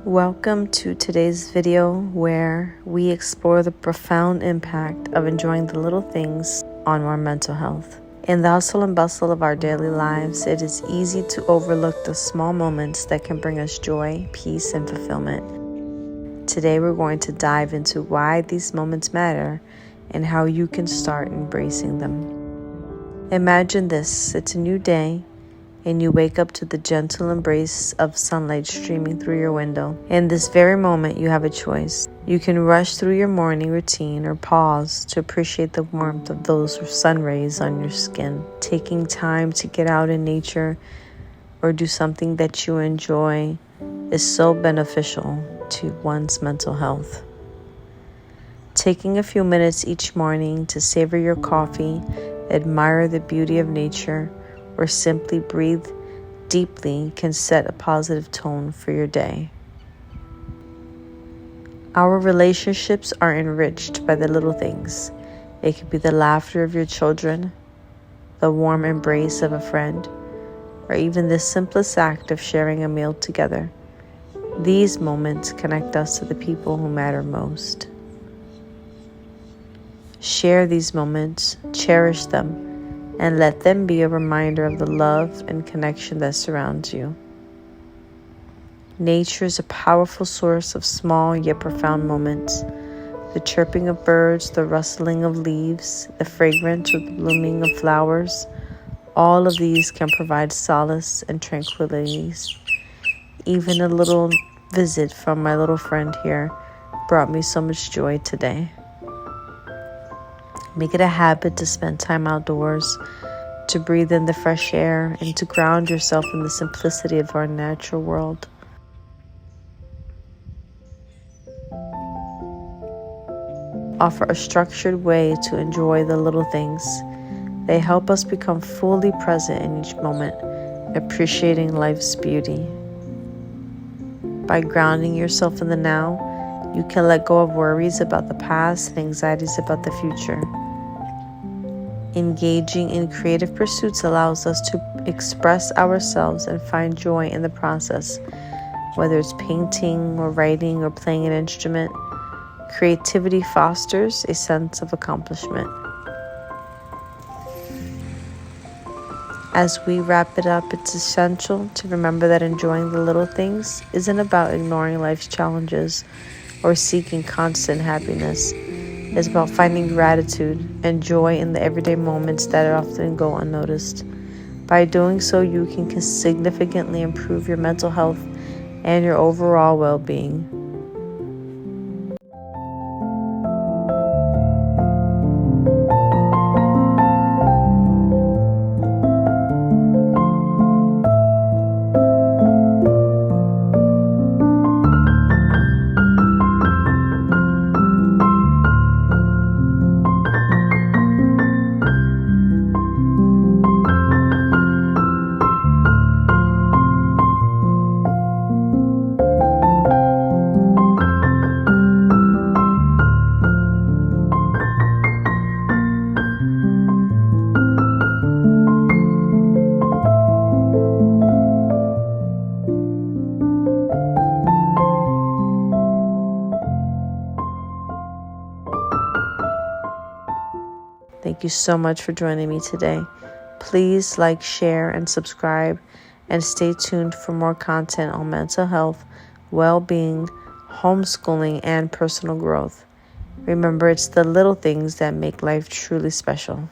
Welcome to today's video where we explore the profound impact of enjoying the little things on our mental health. In the hustle and bustle of our daily lives, it is easy to overlook the small moments that can bring us joy, peace, and fulfillment. Today we're going to dive into why these moments matter and how you can start embracing them. Imagine this: it's a new day, and you wake up to the gentle embrace of sunlight streaming through your window. In this very moment, you have a choice. You can rush through your morning routine or pause to appreciate the warmth of those sun rays on your skin. Taking time to get out in nature or do something that you enjoy is so beneficial to one's mental health. Taking a few minutes each morning to savor your coffee, admire the beauty of nature, or simply breathe deeply can set a positive tone for your day. Our relationships are enriched by the little things. It could be the laughter of your children, the warm embrace of a friend, or even the simplest act of sharing a meal together. These moments connect us to the people who matter most. Share these moments, cherish them, and let them be a reminder of the love and connection that surrounds you. Nature is a powerful source of small yet profound moments. The chirping of birds, the rustling of leaves, the fragrance of the blooming of flowers, all of these can provide solace and tranquility. Even a little visit from my little friend here brought me so much joy today. Make it a habit to spend time outdoors, to breathe in the fresh air, and to ground yourself in the simplicity of our natural world. Offer a structured way to enjoy the little things. They help us become fully present in each moment, appreciating life's beauty. By grounding yourself in the now, you can let go of worries about the past and anxieties about the future. Engaging in creative pursuits allows us to express ourselves and find joy in the process. Whether it's painting or writing or playing an instrument, creativity fosters a sense of accomplishment. As we wrap it up, it's essential to remember that enjoying the little things isn't about ignoring life's challenges or seeking constant happiness. It's about finding gratitude and joy in the everyday moments that often go unnoticed. By doing so, you can significantly improve your mental health and your overall well-being. Thank you so much for joining me today. Please like, share, and subscribe, and stay tuned for more content on mental health, well-being, homeschooling, and personal growth. Remember, it's the little things that make life truly special.